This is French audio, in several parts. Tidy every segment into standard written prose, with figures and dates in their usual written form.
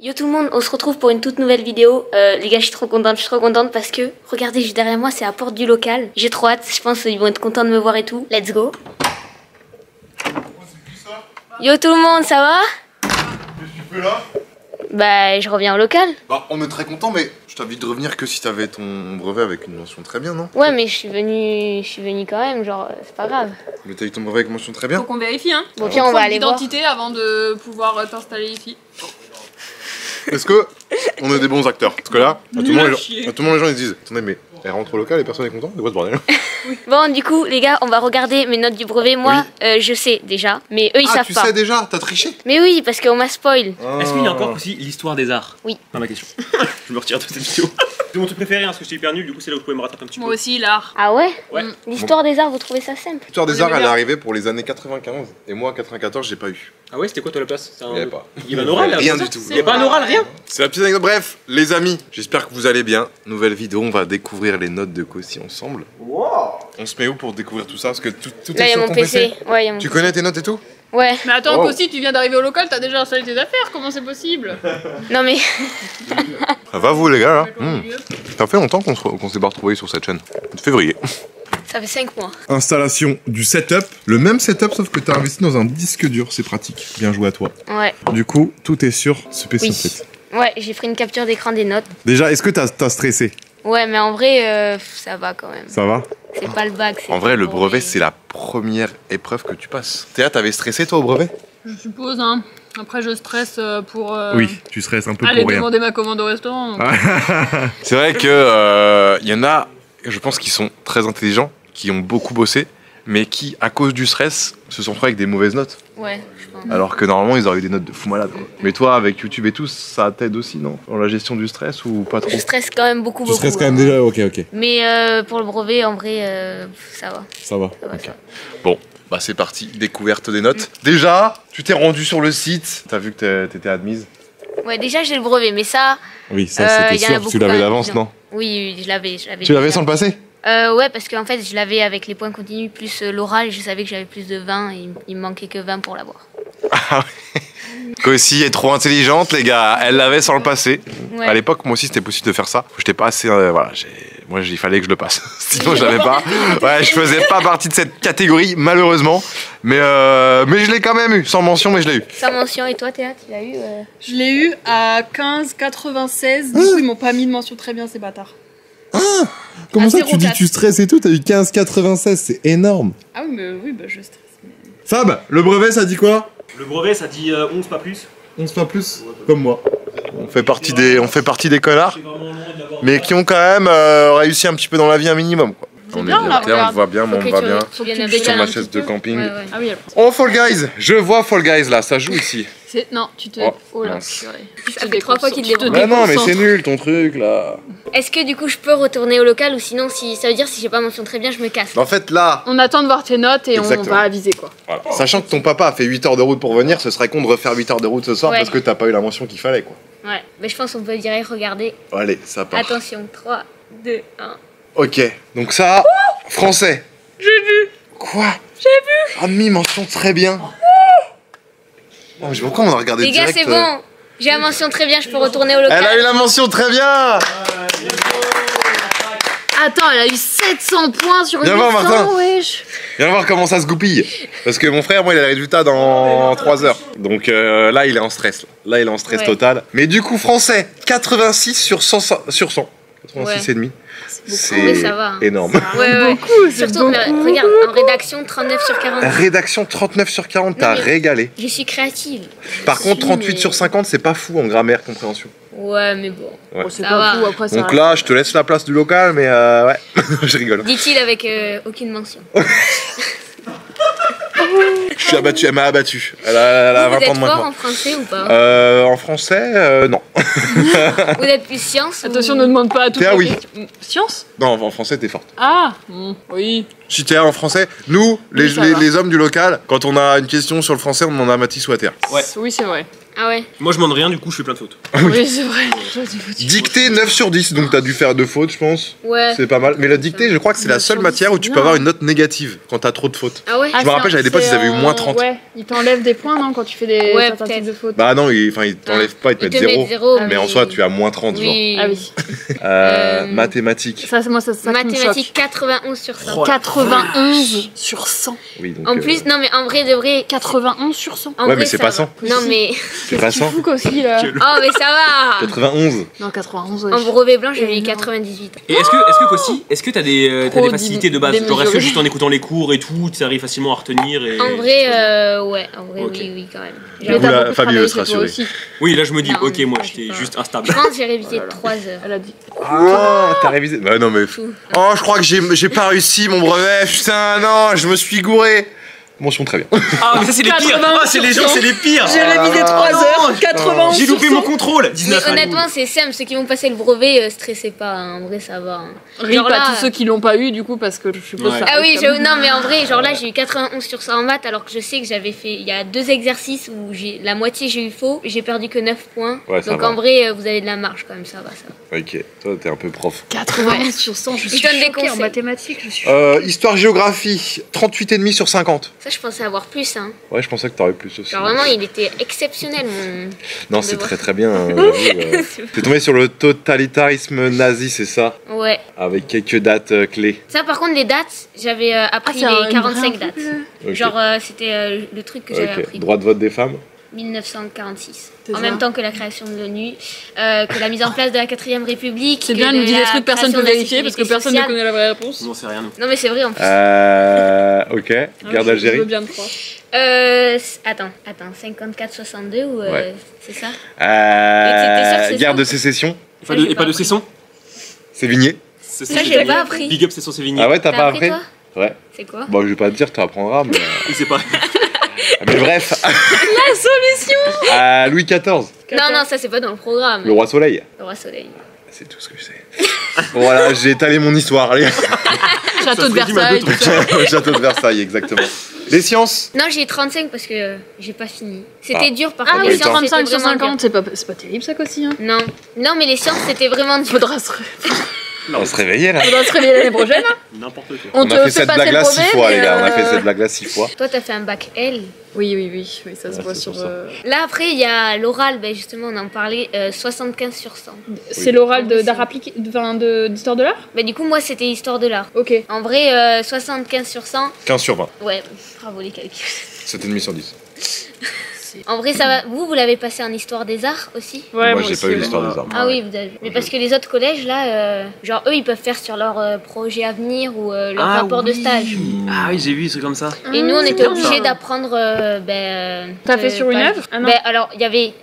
Yo tout le monde, on se retrouve pour une toute nouvelle vidéo. Les gars, je suis trop contente parce que, regardez, juste derrière moi, c'est la porte du local. J'ai trop hâte, je pense qu'ils vont être contents de me voir et tout. Let's go. Yo tout le monde, ça va? Qu'est-ce que tu fais là? Bah, je reviens au local. Bah, on est très content, mais je t'invite de revenir que si t'avais ton brevet avec une mention très bien, non? Ouais, mais je suis venue quand même, genre, c'est pas grave. Mais t'as eu ton brevet avec mention très bien? Faut qu'on vérifie, hein. Bon, tiens, on va aller voir. L'identité avant de pouvoir t'installer ici. Est-ce que on est des bons acteurs? Parce que là, à tout le monde, les gens ils se disent attendez, mais elle rentre au local et personne n'est content? De quoi ce bordel? Bon, du coup, les gars, on va regarder mes notes du brevet. Moi, je sais déjà, mais eux, ils savent pas. Ah, tu sais déjà? T'as triché? Mais oui, parce qu'on m'a spoil. Est-ce qu'il y a encore aussi l'histoire des arts? Oui. Dans ma question. Je me retire de cette vidéo. C'est mon truc préféré, hein, parce que j'étais hyper nul, du coup c'est là où vous pouvez me rattraper un petit peu. Moi aussi, l'art. Ah ouais? Ouais. L'histoire des arts, vous trouvez ça simple? L'histoire des arts, elle est arrivée pour les années 95. Et moi, 94, j'ai pas eu. Ah ouais, c'était quoi toi la place? Il y avait pas. Il y avait un oral là? Rien du tout. Il y a pas un oral, rien? C'est la petite anecdote. Bref, les amis, j'espère que vous allez bien. Nouvelle vidéo, on va découvrir les notes de Kossi ensemble. On se met où pour découvrir tout ça? Parce que tout Là, est il y a sur mon ton PC. PC. Ouais, y a mon Tu PC. connais tes notes et tout? Ouais. Mais attends, Wow. Kossi, tu viens d'arriver au local, t'as déjà installé tes affaires, comment c'est possible? Non mais. Ça va vous les gars là? Ça fait longtemps qu'on s'est pas retrouvés sur cette chaîne. Février. Ça fait 5 mois. Installation du setup. Le même setup sauf que t'as investi dans un disque dur, c'est pratique. Bien joué à toi. Ouais. Du coup, tout est sur ce PC Oui. en fait. Ouais, j'ai pris une capture d'écran des notes. Déjà, est-ce que t'as stressé? Ouais, mais en vrai, ça va quand même. Ça va? C'est pas le bac. En vrai, le brevet, c'est la première épreuve que tu passes. Théa, t'avais stressé toi au brevet? Je suppose, hein. Après, je stresse pour. Oui, tu stresses un peu Aller pour rien. demander ma commande au restaurant. donc. C'est vrai que y en a, je pense, qui sont très intelligents, qui ont beaucoup bossé, mais qui, à cause du stress, se sont retrouvés avec des mauvaises notes. Ouais, je pense. Alors que normalement, ils auraient eu des notes de fou malade. Quoi. Mais toi, avec YouTube et tout, ça t'aide aussi, non? Dans la gestion du stress ou pas trop? Je stresse quand même beaucoup. Tu stresses quand hein. même déjà? Ok, ok. Mais pour le brevet, en vrai, ça va. Ça va. Ça va, Ok. ça va. Bon, bah c'est parti, découverte des notes. Déjà, tu t'es rendu sur le site, t'as vu que t'étais admise? Ouais, déjà j'ai le brevet, mais ça. Oui, ça y en c'était a sûr, beaucoup tu l'avais quand même d'avance, qui l'ont. non? Oui, je l'avais. Tu l'avais sans le passé? Ouais, parce qu'en fait, je l'avais avec les points continus plus l'oral et je savais que j'avais plus de 20 et il me manquait que 20 pour l'avoir. Ah ouais. Kossi est trop intelligente, les gars. Elle l'avait sans le passé. Ouais. À l'époque, moi aussi, c'était possible de faire ça. J'étais pas assez. Voilà, moi, il fallait que je le passe. Sinon, je l'avais pas. Ouais, je faisais pas partie de cette catégorie, malheureusement. Mais je l'ai quand même eu. Sans mention, mais je l'ai eu. Sans mention, et toi, Théa, tu l'as eu Je l'ai eu à 15,96. Du coup, ils m'ont pas mis de mention très bien, ces bâtards. Comment À ça, tu dis 0,4. tu stresses et tout? T'as eu 15,96, c'est énorme. Ah oui, mais oui, bah je stresse. Fab, le brevet, ça dit quoi? Le brevet ça dit 11 pas plus. 11 pas plus, comme moi. On fait partie des connards, C'est vraiment loin de l'avoir. mais qui ont quand même réussi un petit peu dans la vie un minimum. Quoi. On bien, est là, bien, on regarde. voit bien, moi on me va bien. Faut que tu Je suis viennes Sur ma un chaise petit de peu. camping. Ouais, ouais. Ah oui, Oh Fall Guys, je vois Fall Guys là, ça joue ici. non, tu te. Oh, Oh là, mince. purée. Ça fait 3 fois qu'il te le Bah non, mais c'est déconcentres. nul ton truc là. Est-ce que du coup je peux retourner au local ou sinon si ça veut dire si j'ai pas mention très bien je me casse? En fait là, On attend de voir tes notes et Exactement. on va aviser quoi. voilà. Sachant que ton papa a fait 8 heures de route pour venir, ce serait con de refaire 8 heures de route ce soir Ouais. parce que t'as pas eu la mention qu'il fallait quoi. Ouais, mais je pense qu'on peut direct regarder. Allez, ça part. Attention, 3, 2, 1. Ok, donc ça, français. J'ai vu. Quoi? J'ai vu. Ah, mi-mention très bien. Oh, mais pourquoi on a regardé Les gars, direct c'est bon. J'ai la mention très bien, je peux retourner au local. Elle a eu la mention très bien. Attends, elle a eu 700 points sur Viens voir, 800, Martin. wesh. Viens voir comment ça se goupille. Parce que mon frère, moi, il a les résultats dans 3 heures. Donc là, il est en stress. Là, il est en stress Ouais. total. Mais du coup, français, 86 sur 100. 86 et demi. Mais ça va, hein. énorme. Ouais, ouais. Beaucoup, c'est Surtout, mais beaucoup. regarde, en rédaction, 39 sur 40. Rédaction 39 sur 40, t'as mais- régalé. Je suis créative. Par contre, 38 mais- sur 50, c'est pas fou en grammaire, compréhension. Ouais, mais bon. Ouais. Bon, c'est Ça pas va. fou, après ça. Donc là, je te laisse la place du local, mais ouais, je rigole. Dit-il avec aucune mention. Je suis abattu, elle m'a abattu. Elle a Vous 20 ans êtes de moins que fort moi. en français ou pas? En français, non. Vous êtes plus science Attention, ou... ne demande pas à tout. Théa, oui. Science? Non, en français, t'es forte. Ah, oui. Si t'es en français, nous, Oui, ça va. les hommes du local, quand on a une question sur le français, on demande à Mathis ou à Théa. Ouais. Oui, c'est vrai. Ah ouais. Moi je demande rien, du coup je fais plein de fautes. Oui, c'est vrai. Dictée 9 sur 10, donc t'as dû faire 2 fautes, je pense. Ouais. C'est pas mal. Mais la dictée, je crois que c'est la 9 seule sur 10, matière où tu c'est peux avoir bien. une note négative quand t'as trop de fautes. Ah ouais. Je me rappelle, j'avais des potes, ils avaient eu moins 30. Ouais, ils t'enlèvent des points, non, quand tu fais des Ouais, certains types peut-être. de fautes. Bah non, ils t'enlèvent pas, ils te Ils mettent te 0. mettent 0. Mais en soi, tu as moins 30, genre. Oui. Ah oui. Mathématiques. Ça, moi, ça qui me choque. Mathématiques 91 sur 100. Oh, 91 sur 100. Oui, donc, En plus, non mais en vrai de vrai. 91 sur 100. En Ouais, vrai, mais c'est ça pas va. 100. Non mais. c'est pas 100. Tu fous aussi, là. Oh mais ça va. 91. Non, 91, En ouais. brevet blanc, j'ai eu Énorme. 98. Et est-ce que t'as des Trop facilités de base? démesuré. Genre est-ce que juste en écoutant les cours et tout, tu arrives facilement à retenir et... En vrai, ouais. En vrai, Ok. oui, quand même. Du Mais coup, t'as la beaucoup famille veut se travaillé, rassurer. c'est toi aussi. Oui, là je me dis, Non, ok, moi je sais j'étais pas. juste instable. Je pense que j'ai révisé 3 heures. Elle a dit. Ah, t'as révisé. Bah non, mais. Oh, je crois que j'ai pas réussi mon brevet. Putain, non, je me suis gouré. Mention très bien. Ah, mais ça c'est les pires! Ah, c'est les gens, c'est les pires! J'ai révisé 3 heures, 91 J'ai loupé sur mon 100. contrôle! Mais 19 honnêtement, c'est simple. Ceux qui vont passer le brevet, stressez pas. Hein. En vrai, ça va. Hein. Rip Genre à là- tous ceux qui l'ont pas eu, du coup, parce que je suppose Ouais. ça. Ah oui, arrive j'avoue, quand non, même. mais en vrai, genre là, j'ai eu 91 sur 100 en maths, alors que je sais que j'avais fait. Il y a 2 exercices où la moitié j'ai eu faux, j'ai perdu que 9 points. Ouais, ça Donc va. en vrai, vous avez de la marge quand même, ça va. Ok, toi, t'es un peu prof. 91 sur 100, je Il suis donne des choquée en conseils. mathématiques, je suis Histoire-géographie, 38,5 sur 50. Ça, je pensais avoir plus. Hein. Ouais, je pensais que t'aurais plus aussi. Genre vraiment, il était exceptionnel, mon. Non, c'est très très bien. T'es tombé sur le totalitarisme nazi, c'est ça? Ouais. Avec quelques dates clés. Ça, par contre, les dates, j'avais appris les 45 dates. Ok. Genre, c'était le truc que j'avais Ok. appris. Droit de vote des femmes? 1946. C'est En ça. même temps que la création de l'ONU, que la mise en place de la 4ème République. C'est que bien, elle nous dit la des trucs que personne création peut de la vérifier parce que sécurité personne ne sociale. connaît la vraie réponse. Non, c'est rien. Non, mais c'est vrai en plus. Ok. Ah, Guerre je veux d'Algérie? bien te croire. Attends, 54-62 ou Ouais. c'est ça? t'es sûr que c'est Guerre ça de sécession? Ça, j'ai Et pas de appris. Cesson? Sévigné? Ça, Ça, j'ai pas appris. Big up Cesson Sévigné. Ah ouais, t'as pas appris, appris? toi Ouais. C'est quoi? Bon, je vais pas te dire, tu apprendras, mais. Il sait pas. Mais bref. La solution. Louis XIV, Non, non, ça c'est pas dans le programme. le roi Soleil. Le roi soleil. C'est tout ce que je sais. Voilà, j'ai étalé mon histoire, allez. Château de se résume à Versailles. deux tout ça. Le château de Versailles, exactement. Les sciences? Non, j'ai 35 parce que j'ai pas fini. C'était Ah. dur par Ah contre. oui, les sciences, 35 c'était sur vraiment 50, c'est pas terrible ça aussi. Hein. dur. Non. Non, mais les sciences c'était vraiment dur. Faudra se réveiller là. réveiller l'année prochaine. Hein. N'importe quoi. On On te a fait fait cette passer le blague là 6 brevet. fois, mais, les gars. On a fait cette blague là 6 fois. Toi, t'as fait un bac L. Oui, ça se Ah, voit c'est sur. pour ça. Là, après, il y a l'oral, ben, justement, on en parlait, 75 sur 100. C'est l'oral d'art appliqué, d'histoire de l'art. Ben, du coup, moi, c'était histoire de l'art. Ok. En vrai, 75 sur 100, 15 sur 20. ouais, bravo les calculs. 7,5 sur 10. En vrai, ça va. Vous l'avez passé en histoire des arts aussi? Ouais, Moi, j'ai aussi, pas eu ouais. l'histoire des arts. Ah oui, vous avez. Mais parce que les autres collèges, là, genre, eux, ils peuvent faire sur leur projet à venir ou leur rapport de stage. Ah oui, j'ai vu des trucs comme ça. Et nous, on était Ah, obligés ça. d'apprendre. T'as fait sur une œuvre? Ah non. Ben, alors,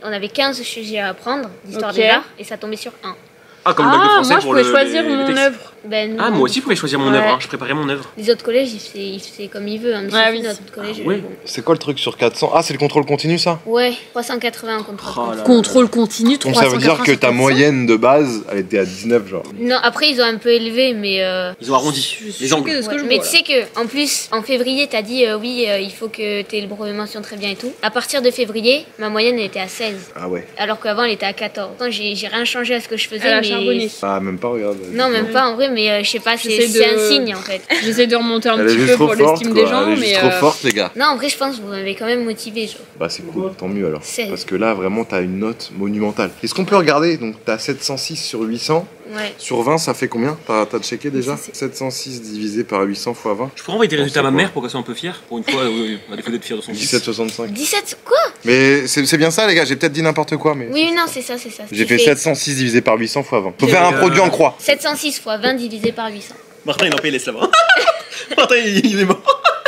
on avait 15 sujets à apprendre d'histoire Ok. des arts et ça tombait sur un. Ah, comme le bac de Ah, français moi je pour pouvais le. choisir les mon textes. œuvre. Ben, Ah, non. moi aussi, je pouvais choisir mon Ouais. œuvre. Hein. Je préparais mon œuvre. Les autres collèges, il fait comme il veut. Hein. Nous, Ouais, c'est oui. notre collège. Ah ouais. bon. C'est quoi le truc sur 400? Ah, c'est le contrôle continu ça? Ouais, 380 en contrôle. Oh là là. Contrôle continu, Donc ça veut dire que 380 ta moyenne de base, elle était à 19 genre. Non, après, ils ont un peu élevé, mais. Ils ont arrondi les angles. choquée de ce que je mais vois, tu sais que, en plus, en février, t'as dit oui, il faut que t'aies le brevet mention très bien et tout. À partir de février, ma moyenne elle était à 16, Ah ouais. alors qu'avant elle était à 14. Attends, j'ai rien changé à ce que je faisais, Elle a mais. charbonné. Ah, même pas, regarde. Non, même pas en vrai, mais je sais pas, J'essaie c'est de- un signe en fait. J'essaie de remonter un Elle est petit juste peu trop pour forte, l'estime des quoi. gens, Elle est mais. juste trop forte, les gars. Non, en vrai, je pense que vous m'avez quand même motivé, genre. Bah c'est cool, tant mieux alors. 16. Parce que là vraiment t'as une note monumentale. Est-ce qu'on peut regarder? Donc t'as 706 sur 800. Ouais. Sur 20 ça fait combien? T'as checké déjà? Ça, c'est- 706 divisé par 800 fois 20. Je pourrais envoyer des Bon, résultats à ma c'est quoi mère pour qu'elle soit un peu fière. Pour une fois, à défaut d'être fière de son fils. 1765. 17, quoi? Mais c'est bien ça les gars, j'ai peut-être dit n'importe quoi mais... Oui, non, c'est ça. J'ai fait 706 divisé par 800 fois 20. Faut Et faire un produit en croix. 706 fois 20 divisé par 800. Martin, il en paye, laisse là-bas. Martin, il est mort.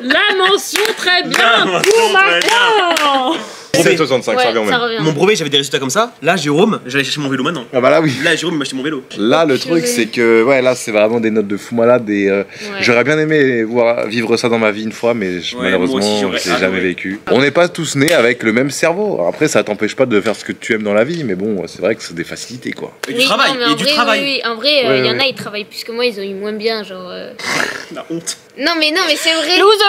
La mention très bien La mention pour très Martin. 1765, ça Ouais, revient au ça même. revient. Mon brevet, j'avais des résultats comme ça. Là, Jérôme, j'allais chercher mon vélo maintenant. Ah bah là oui. Là, Jérôme, il m'a acheté mon vélo. Là le Je truc vais- c'est que ouais là c'est vraiment des notes de fou malade et Ouais. j'aurais bien aimé vivre ça dans ma vie une fois mais Ouais, moi malheureusement aussi, j'aurais j'ai adoré. jamais vécu. On n'est pas tous nés avec le même cerveau. Après ça t'empêche pas de faire ce que tu aimes dans la vie mais bon c'est vrai que c'est des facilités quoi. Et du Oui, travail. non, mais en Et du vrai, travail. oui, oui. En vrai, Ouais, il y en ouais. a, ils travaillent plus que moi, ils ont eu moins bien, genre. La honte. Non mais c'est vrai. Loser.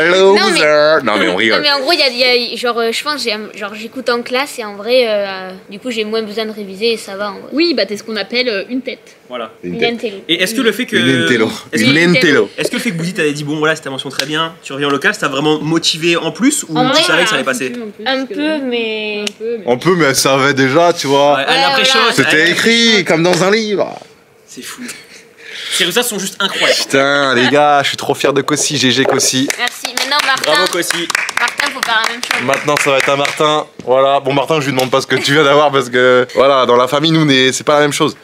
Loser. Non mais on Non rigole. mais en gros, il y a genre, je pense, j'écoute en classe et en vrai, du coup, j'ai moins besoin de réviser et ça va. En vrai. Oui, bah t'es ce qu'on appelle une tête. Voilà. Une intello. Et est-ce que le fait que. Une intello. Est-ce Une que, intello. est-ce que le fait que Bouzy t'avait dit bon voilà, c'était mention très bien, tu reviens au local, ça t'a vraiment motivé en plus ou En tu vrai, savais que ça allait passer? Un peu, mais. On peut, mais elle savait déjà, tu vois. Ouais, après voilà. chose. C'était écrit comme dans un livre. C'est fou. Ces résultats sont juste incroyables. Putain, les gars, je suis trop fier de Kossi, GG Kossi. Merci. Maintenant, Martin. Bravo Kossi. Martin, faut faire la même chose. Maintenant, ça va être un Martin. Voilà. Bon, Martin, je lui demande pas ce que tu viens d'avoir parce que, voilà, dans la famille, nous, c'est pas la même chose.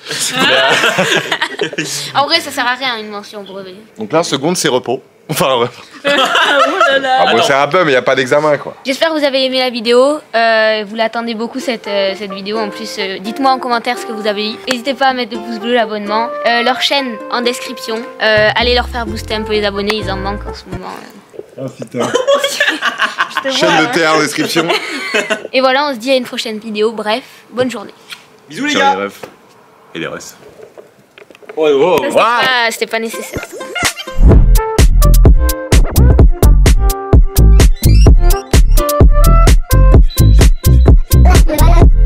En vrai, ça sert à rien une mention brevet. Donc là, seconde, c'est repos. Enfin, ouais. Oh là là. Ah bon, Attends. c'est un peu, mais y a pas d'examen, quoi. J'espère que vous avez aimé la vidéo. Vous l'attendez beaucoup cette vidéo. En plus, dites-moi en commentaire ce que vous avez eu. N'hésitez pas à mettre le pouce bleu, l'abonnement. Leur chaîne en description. Allez leur faire booster un peu les abonnés, ils en manquent en ce moment. Oh putain. Je te Chaîne vois, de théâtre en description. Et voilà, on se dit à une prochaine vidéo. Bref, bonne journée. Bisous les Ciao, gars. les refs. Et les refs. Oh, oh, oh. C'était pas nécessaire. La la la